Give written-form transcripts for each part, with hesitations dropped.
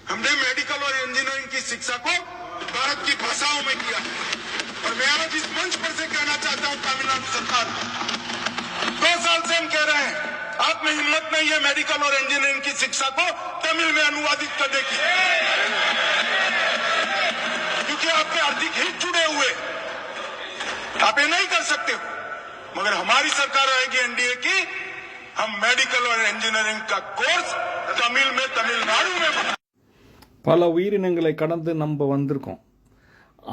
हमने मेडिकल और इंजीनियरिंग की शिक्षा को भारत की भाषाओं में किया और मैं आज इस मंच पर से कहना चाहता हूं तमिलनाडु सरकार 2 साल से हम कह रहे हैं आप में हिम्मत नहीं है मेडिकल और इंजीनियरिंग की शिक्षा को तमिल में अनुवादित करने की, क्योंकि आपके आर्थिक हित जुड़े हुए, आप ये नहीं कर सकते हो। मगर हमारी सरकार आएगी एनडीए की, हम मेडिकल और इंजीनियरिंग का कोर्स तमिल में तमिलनाडु में बना। பல உயிரினங்களை கடந்து நம்ம வந்திருக்கோம்.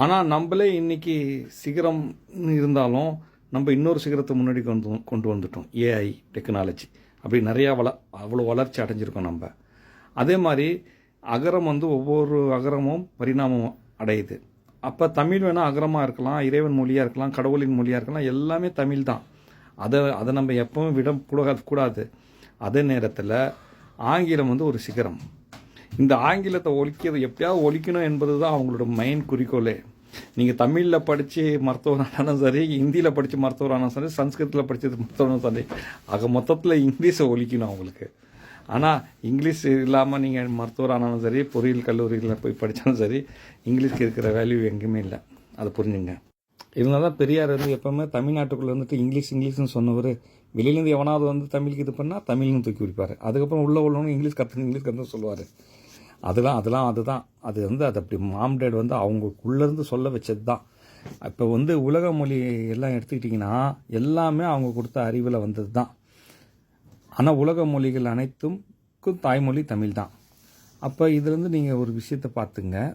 ஆனால் நம்மளே இன்னைக்கு சிகரம் இருந்தாலும் நம்ம இன்னொரு சிகரத்தை முன்னாடி கொண்டு வந்துட்டோம். ஏஐ டெக்னாலஜி அப்படி நிறையா அவ்வளோ வளர்ச்சி அடைஞ்சிருக்கோம் நம்ம. அதே மாதிரி அகரம் ஒவ்வொரு அகரமும் பரிணாமம் அடையுது. அப்போ தமிழ் வேணால் அகரமாக இருக்கலாம், இறைவன் மொழியாக இருக்கலாம், கடவுளின் மொழியாக இருக்கலாம், எல்லாமே தமிழ் தான். அதை நம்ம எப்பவும் விடக்கூடாது. அதே நேரத்தில் ஆங்கிலம் ஒரு சிகரம். இந்த ஆங்கிலத்தை எப்படியாவது ஒழிக்கணும் என்பது தான் அவங்களோட மெயின் குறிக்கோளே. நீங்கள் தமிழில் படித்து மருத்துவரானாலும் சரி, ஹிந்தியில் படித்து மருத்துவரானாலும் சரி, சம்ஸ்கிருதத்தில் படித்தது மருத்துவரானாலும் சரி, மொத்தத்தில் இங்கிலீஷை ஒழிக்கணும் அவங்களுக்கு. ஆனால் இங்கிலீஷ் இல்லாமல் நீங்கள் மருத்துவரானாலும் சரி, பொறியியல் கல்லூரிகளில் போய் படித்தாலும் சரி, இங்கிலீஷ்க்கு இருக்கிற வேல்யூ எங்கேயுமே இல்லை. அதை புரிஞ்சுங்க. இதனால தான் பெரியார் எப்போவுமே தமிழ்நாட்டுக்குள்ளே இங்கிலீஷ்னு சொன்னவர், வெளியிலேருந்து எவனாவது தமிழுக்கு இது பண்ணால் தமிழ்னு தூக்கி பிடிப்பார். அதுக்கப்புறம் உள்ளவங்க இங்கிலீஷ் கற்றுன்னு சொல்லுவார். அதுதான் அது அப்படி மாம்டேட் அவங்களுக்குள்ளேருந்து சொல்ல வச்சது தான். இப்போ உலக மொழி எல்லாம் எடுத்துக்கிட்டிங்கன்னா எல்லாமே அவங்க கொடுத்த அறிவில் வந்தது தான். ஆனால் உலக மொழிகள் அனைத்துக்கும் தாய்மொழி தமிழ் தான். அப்போ இதுலேருந்து நீங்கள் ஒரு விஷயத்தை பார்த்துங்க.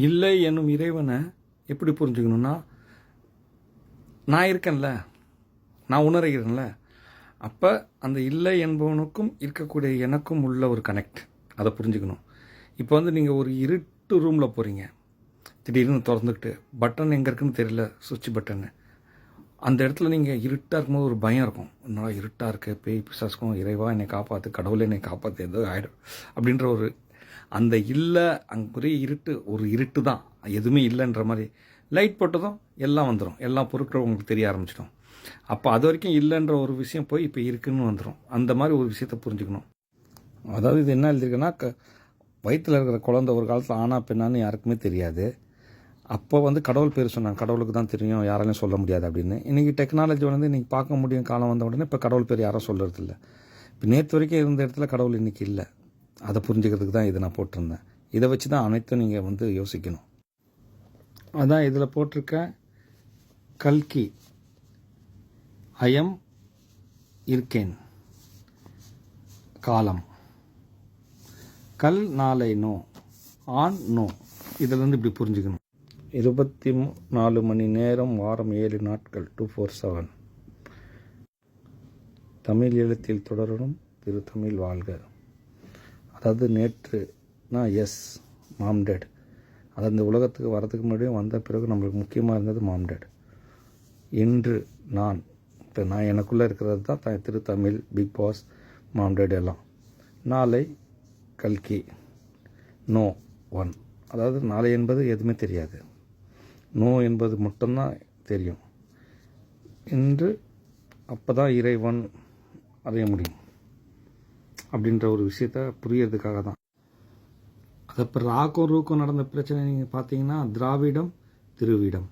இல்லை என்னும் இறைவனை எப்படி புரிஞ்சுக்கணுன்னா, நான் இருக்கேன்ல, நான் உணர்கிறேன்ல, அப்போ அந்த இல்லை என்பவனுக்கும் இருக்கக்கூடிய எனக்கும் உள்ள ஒரு கனெக்ட், அதை புரிஞ்சுக்கணும். இப்போ நீங்கள் ஒரு இருட்டு ரூமில் போகிறீங்க, திடீர்னு திறந்துக்கிட்டு பட்டன் எங்கே இருக்குன்னு தெரியல, சுவிட்ச் பட்டன்னு. அந்த இடத்துல நீங்கள் இருட்டாக இருக்கும்போது ஒரு பயம் இருக்கும். என்னடா இருட்டாக இருக்குது, பேய் பிசாசுக்கும், இறைவா என்னை காப்பாற்று, கடவுளை என்னை காப்பாற்று, ஏதோ ஆகிடும் அப்படின்ற ஒரு அந்த இல்லை. அங்கே ஒரு இருட்டு தான், எதுவுமே இல்லைன்ற மாதிரி. லைட் போட்டதும் எல்லாம் வந்துடும், எல்லா பொருட்களும் உங்களுக்கு தெரிய ஆரம்பிச்சிடும். அப்போ அது வரைக்கும் இல்லைன்ற ஒரு விஷயம் போய் இப்போ இருக்குன்னு வந்துடும். அந்த மாதிரி ஒரு விஷயத்தை புரிஞ்சுக்கணும். அதாவது இது என்ன எழுதியிருக்குன்னா, வயிற்றில் இருக்கிற குழந்தை ஒரு காலத்தில் ஆனா பெண்ணான்னு யாருக்குமே தெரியாது. அப்போ கடவுள் பேர் சொன்னாங்க, கடவுளுக்கு தான் தெரியும், யாராலையும் சொல்ல முடியாது அப்படின்னு. இன்றைக்கி டெக்னாலஜி இன்றைக்கி பார்க்க முடியும் காலம் வந்த உடனே இப்போ கடவுள் பேர் யாரும் சொல்கிறது இல்லை. இப்போ நேற்று வரைக்கும் இருந்த இடத்துல கடவுள் இன்றைக்கி இல்லை. அதை புரிஞ்சுக்கிறதுக்கு தான் இதை நான் போட்டிருந்தேன். இதை வச்சு தான் அனைத்தும் நீங்கள் யோசிக்கணும். அதான் இதில் போட்டிருக்க கல்கி, அயம் இருக்கேன், காலம், கல் நாளை நோ, ஆண் நோ. இதிலேருந்து இப்படி புரிஞ்சுக்கணும். 24 மணி நேரம், வாரம் 7 நாட்கள், 247. தமிழ் எழுத்தில் தொடரணும், திரு தமிழ் வாழ்க. அதாவது நேற்றுனா எஸ் மாம்டேட், அதாவது இந்த உலகத்துக்கு வரதுக்கு முன்னாடியும் வந்த பிறகு நம்மளுக்கு முக்கியமாக இருந்தது மாம்டேட். இன்று நான், இப்போ நான் எனக்குள்ளே இருக்கிறது தான் திரு தமிழ், பிக் பாஸ், மாம்டேட் எல்லாம். நாளை கல்கி, நோ ஒன். அதாவது நாளை என்பது எதுவுமே தெரியாது, நோ என்பது மட்டும்தான் தெரியும். இன்று அப்போ தான் இறைவன் அறிய முடியும் அப்படின்ற ஒரு விஷயத்த புரியறதுக்காக தான். அது இப்போ ராக்கும் ரூக்கும் நடந்த பிரச்சனை நீங்கள் பார்த்தீங்கன்னா, திராவிடம் திருவிடம்,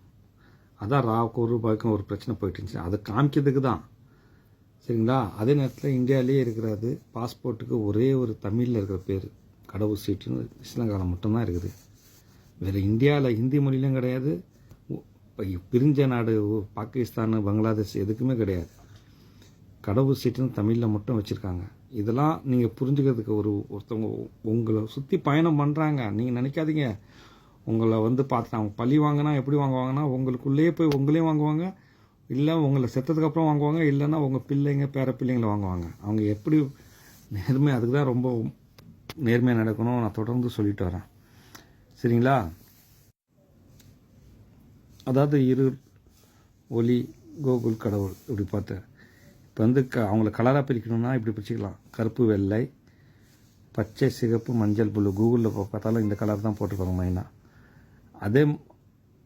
அதான் ராக்கும் ரூபாய்க்கும் ஒரு பிரச்சனை போயிட்டு இருந்துச்சு, அதை காமிக்கிறதுக்கு தான். சரிங்களா? அதே நேரத்தில் இந்தியாவிலேயே இருக்கிறது பாஸ்போர்ட்டுக்கு ஒரே ஒரு தமிழில் இருக்கிற பேர் கடவுள் சீட்டுன்னு ஸ்ரீலங்காவில் மட்டும்தான் இருக்குது. வேறு இந்தியாவில் ஹிந்தி மொழியிலும் கிடையாது, இப்போ பிரிஞ்ச நாடு பாகிஸ்தான், பங்களாதேஷ் எதுக்குமே கிடையாது. கடவுள் சீட்டுன்னு தமிழில் மட்டும் வச்சுருக்காங்க. இதெல்லாம் நீங்கள் புரிஞ்சுக்கிறதுக்கு ஒருத்தவங்க உங்களை சுற்றி பயணம் பண்ணுறாங்க. நீங்கள் நினைக்காதீங்க உங்களை பார்த்து அவங்க பழி வாங்கினா எப்படி வாங்குவாங்கன்னா, உங்களுக்குள்ளேயே போய் உங்களையும் வாங்குவாங்க, இல்லை உங்களை செத்ததுக்கப்புறம் வாங்குவாங்க, இல்லைன்னா உங்கள் பிள்ளைங்க பேர பிள்ளைங்களை வாங்குவாங்க. அவங்க எப்படி நேர்மையாக, அதுக்கு தான் ரொம்ப நேர்மையாக நடக்கணும். நான் தொடர்ந்து சொல்லிட்டு வரேன். சரிங்களா? அதாவது இரு ஒளி கோகுல் கடவுள் இப்படி பார்த்து இப்போ அவங்கள கலராக பிரிக்கணும்னா இப்படி பிரிச்சுக்கலாம். கருப்பு வெள்ளை, பச்சை சிகப்பு மஞ்சள் புல்லு. கூகுளில் பார்த்தாலும் இந்த கலர் தான் போட்டிருப்பாங்க மெயினாக.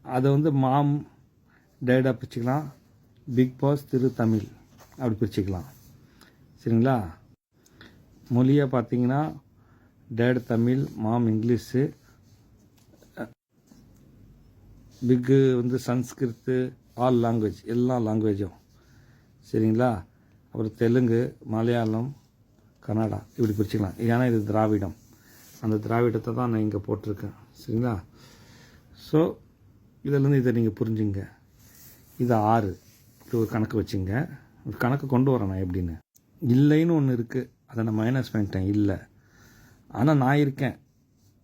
அதை மாம் டேடாக பிரிச்சுக்கலாம். பிக் பாஸ் திரு தமிழ் அப்படி பிரிச்சுக்கலாம். சரிங்களா? மொழியாக பார்த்தீங்கன்னா டேட் தமிழ், மாம் இங்கிலீஷு, பிக்கு வந்து சன்ஸ்கிருத்து, ஆல் லாங்குவேஜ், எல்லா லாங்குவேஜும் சரிங்களா. அப்புறம் தெலுங்கு, மலையாளம், கன்னடா இப்படி பிரிச்சுக்கலாம். ஏன்னா இது திராவிடம், அந்த திராவிடத்தை தான் நான் இங்கே போட்டிருக்கேன் சரிங்களா. ஸோ இதிலேருந்து இதை நீங்கள் புரிஞ்சுங்க. இது 6 இப்படி ஒரு கணக்கு வச்சுங்க. ஒரு கணக்கு கொண்டு வரேன் நான் எப்படின்னு. இல்லைன்னு ஒன்று இருக்குது, அதை நான் மைனஸ் பண்ணிட்டேன். இல்லை, ஆனால் நான் இருக்கேன்,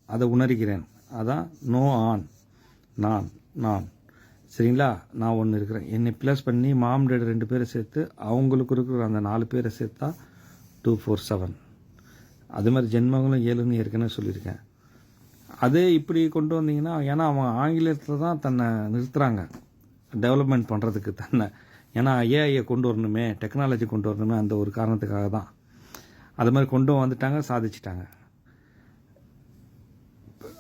அதை உணர்கிறேன். அதான் நோ ஆன், நான் சரிங்களா. நான் ஒன்று இருக்கிறேன். என்னை ப்ளஸ் பண்ணி மாம் டேட் 2 பேரை சேர்த்து அவங்களுக்கு இருக்கிற அந்த 4 பேரை சேர்த்தா 247. அது மாதிரி ஜென்மங்களும் 7ன்னு ஏற்கனவே சொல்லியிருக்கேன். அதே இப்படி கொண்டு வந்தீங்கன்னா, ஏன்னா அவங்க ஆங்கிலத்தில் தான் தன்னை நிறுத்துகிறாங்க டெவலப்மெண்ட் பண்ணுறதுக்கு தன்னை. ஏன்னா ஏஐயை கொண்டு வரணுமே, டெக்னாலஜி கொண்டு வரணுமே, அந்த ஒரு காரணத்துக்காக தான். அது மாதிரி கொண்டு வந்துட்டாங்க, சாதிச்சிட்டாங்க.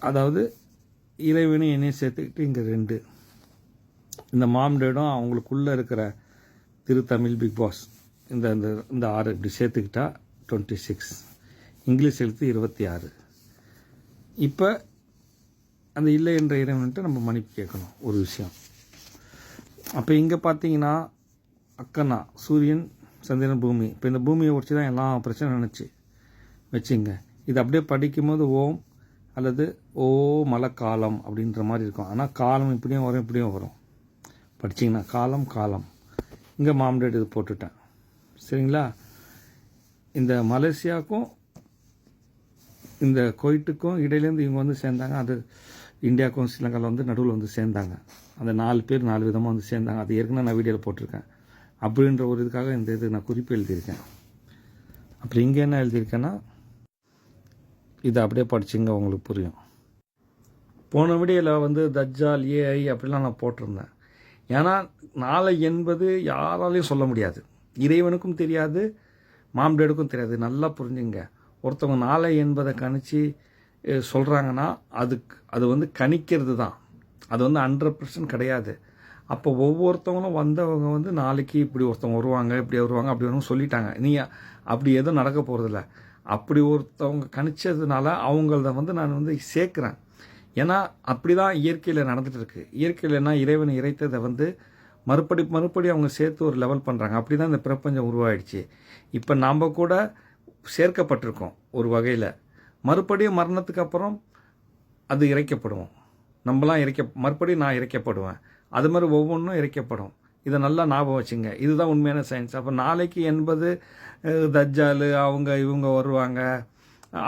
அதாவது இறைவனையும் என்னையும் சேர்த்துக்கிட்டு இங்கே 2 இந்த மாம் டேடும் அவங்களுக்குள்ளே இருக்கிற திருத்தமிழ், பிக் பாஸ், இந்த இந்த 6 இப்படி சேர்த்துக்கிட்டா 26. இங்கிலீஷ் எழுத்து 26. இப்போ அந்த இல்லை என்ற இறைவன்ட்டு நம்ம மன்னிப்பு கேட்கணும் ஒரு விஷயம். அப்போ இங்கே பார்த்தீங்கன்னா அக்கனா, சூரியன், சந்திரன், பூமி. இப்போ இந்த பூமியை உடச்சி தான் எல்லா பிரச்சனை நினச்சி வச்சுங்க. இது அப்படியே படிக்கும்போது ஓம் அல்லது ஓ மழைக்காலம் அப்படின்ற மாதிரி இருக்கும். ஆனால் காலம் இப்படியும் வரும், இப்படியும் வரும். படிச்சிங்கன்னா காலம். இங்கே மாம்டேட் இது போட்டுட்டேன் சரிங்களா. இந்த மலேசியாவுக்கும் இந்த குவைட்டுக்கும் இடையிலேருந்து இவங்க வந்து சேர்ந்தாங்க. அது இந்தியாவுக்கும் ஸ்ரீலங்காவில் வந்து நடுவில் வந்து சேர்ந்தாங்க. அந்த 4 பேர் 4 விதமாக வந்து சேர்ந்தாங்க. அது ஏற்கனவே நான் வீடியோவில் போட்டிருக்கேன். அப்படின்ற ஒரு இதுக்காக இந்த இது நான் குறிப்பு எழுதியிருக்கேன். அப்புறம் இங்கே என்ன எழுதியிருக்கேன்னா, இதை அப்படியே படிச்சுங்க, உங்களுக்கு புரியும். போன வீடியோவில் வந்து தஜ்ஜால், ஏஐ அப்படிலாம் நான் போட்டிருந்தேன். ஏன்னா நாளை என்பது யாராலையும் சொல்ல முடியாது, இறைவனுக்கும் தெரியாது, மாம்டேடுக்கும் தெரியாது. நல்லா புரிஞ்சுங்க. ஒருத்தவங்க நாளை என்பதை கணிச்சு சொல்கிறாங்கன்னா அது வந்து கணிக்கிறது தான், அது வந்து 100% கிடையாது. அப்போ ஒவ்வொருத்தவங்களும் வந்தவங்க வந்து நாளைக்கு இப்படி ஒருத்தவங்க வருவாங்க, இப்படி வருவாங்க, அப்படி வருவாங்க சொல்லிட்டாங்க. நீ அப்படி எதுவும் நடக்க போகிறதில்ல. அப்படி ஒருத்தவங்க கணிச்சதுனால அவங்கள வந்து நான் வந்து சேர்க்குறேன். ஏன்னா அப்படி தான் இயற்கையில் நடந்துகிட்டு இருக்கு. இயற்கையில்னா இறைவனை இறைத்ததை வந்து மறுபடி அவங்க சேர்த்து ஒரு லெவல் பண்ணுறாங்க. அப்படி தான் இந்த பிரபஞ்சம் உருவாயிடுச்சு. இப்போ நாம் கூட சேர்க்கப்பட்டிருக்கோம் ஒரு வகையில். மறுபடியும் மரணத்துக்கு அப்புறம் அது இறைக்கப்படுவோம். நம்மளாம் மறுபடியும் நான் இறைக்கப்படுவேன். அது மாதிரி ஒவ்வொன்றும் இறைக்கப்படும். இதை நல்லா ஞாபகம் வச்சுங்க. இதுதான் உண்மையான சயின்ஸ். அப்போ நாளைக்கு என்பது தஜ்ஜால் இவங்க வருவாங்க,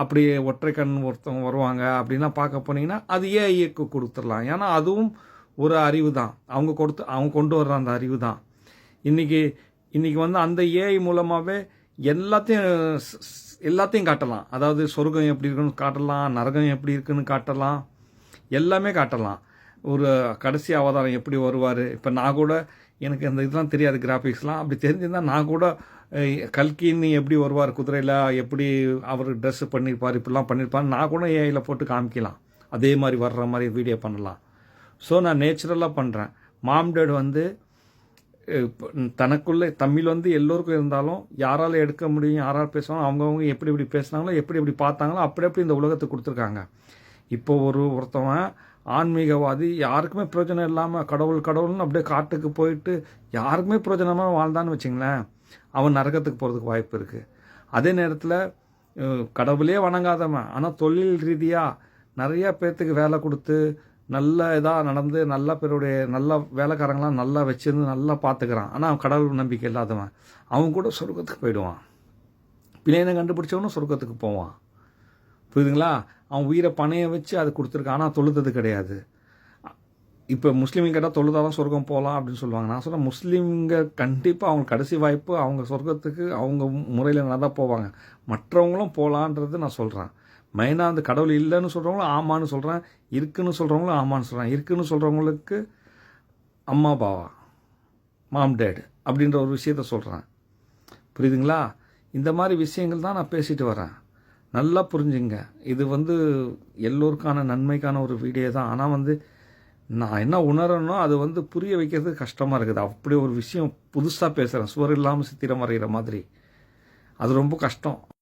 அப்படி ஒற்றை கண் ஒருத்தவங்க வருவாங்க அப்படின்னா பார்க்க போனீங்கன்னா அது ஏஐக்கு கொடுத்துடலாம். ஏன்னா அதுவும் ஒரு அறிவு தான், அவங்க கொண்டு வர்ற அந்த அறிவு தான். இன்னைக்கு வந்து அந்த ஏஐ மூலமாகவே எல்லாத்தையும் காட்டலாம். அதாவது சொர்க்கம் எப்படி இருக்குன்னு காட்டலாம், நரகம் எப்படி இருக்குன்னு காட்டலாம், எல்லாமே காட்டலாம். ஒரு கடைசி அவதாரம் எப்படி வருவார். இப்போ நான் கூட எனக்கு அந்த இதெல்லாம் தெரியாது, கிராஃபிக்ஸ்லாம். அப்படி தெரிஞ்சிருந்தால் நான் கூட கல்கின்னு எப்படி வருவார், குதிரையில் எப்படி அவர் ட்ரெஸ்ஸு பண்ணியிருப்பார், இப்படிலாம் பண்ணியிருப்பார், நான் கூட ஏஐயில் போட்டு காமிக்கலாம். அதே மாதிரி வர்ற மாதிரி வீடியோ பண்ணலாம். ஸோ நான் நேச்சுரலாக பண்ணுறேன். மாம்டேட் வந்து தனக்குள்ளே தமிழ் வந்து எல்லோருக்கும் இருந்தாலும் யாரால் எடுக்க முடியும், யாரால் பேசுவாங்க, அவங்கவுங்க எப்படி எப்படி பேசுனாங்களோ, எப்படி எப்படி பார்த்தாங்களோ அப்படி இந்த உலகத்துக்கு கொடுத்துருக்காங்க. இப்போ ஒருத்தவன் ஆன்மீகவாதி யாருக்குமே பிரயோஜனம் இல்லாமல் கடவுள்னு அப்படியே காட்டுக்கு போயிட்டு யாருக்குமே பிரயோஜனமாக வாழ்ந்தான்னு வச்சுங்களேன், அவன் நரகத்துக்கு போகிறதுக்கு வாய்ப்பு இருக்குது. அதே நேரத்தில் கடவுளே வணங்காதவன் ஆனால் தொழில் ரீதியாக நிறையா பேர்த்துக்கு வேலை கொடுத்து நல்ல இதாக நடந்து நல்ல பேருடைய நல்ல வேலைக்காரங்களாம் நல்லா வச்சிருந்து நல்லா பார்த்துக்கிறான். ஆனால் அவன் கடவுள் நம்பிக்கை இல்லாதவன் அவன் கூட சொர்க்கத்துக்கு போயிடுவான். பிள்ளைனை கண்டுபிடிச்சவனும் சொர்க்கத்துக்கு போவான். புரியுதுங்களா? அவன் உயிரை பணைய வச்சு அது கொடுத்துருக்கான், ஆனால் தொழுது கிடையாது. இப்போ முஸ்லீம்கள் கேட்டால் தொழுதாதான் சொர்க்கம் போகலாம் அப்படின்னு சொல்லுவாங்க. நான் சொல்கிறேன், முஸ்லீம்கள் கண்டிப்பாக அவங்க கடைசி வாய்ப்பு அவங்க சொர்க்கத்துக்கு அவங்க முறையில் நல்லா போவாங்க. மற்றவங்களும் போகலான்றது நான் சொல்கிறேன். மெயினாக அந்த கடவுள் இல்லைன்னு சொல்கிறவங்களும் ஆமான்னு சொல்கிறேன், இருக்குன்னு சொல்கிறவங்களும் ஆமான்னு சொல்கிறேன். இருக்குன்னு சொல்கிறவங்களுக்கு அம்மா பாவா, மாம் டேட் அப்படின்ற ஒரு விஷயத்த சொல்கிறேன். புரியுதுங்களா? இந்த மாதிரி விஷயங்கள் தான் நான் பேசிட்டு வரேன். நல்லா புரிஞ்சுங்க. இது வந்து எல்லோருக்கான நன்மைக்கான ஒரு வீடியோ தான். ஆனால் வந்து நான் என்ன உணரணும் அது வந்து புரிய வைக்கிறது கஷ்டமாக இருக்குது. அப்படி ஒரு விஷயம் புதுசாக பேசுகிறேன், சுவர் இல்லாமல் சித்திரம் வரைகிற மாதிரி. அது ரொம்ப கஷ்டம்.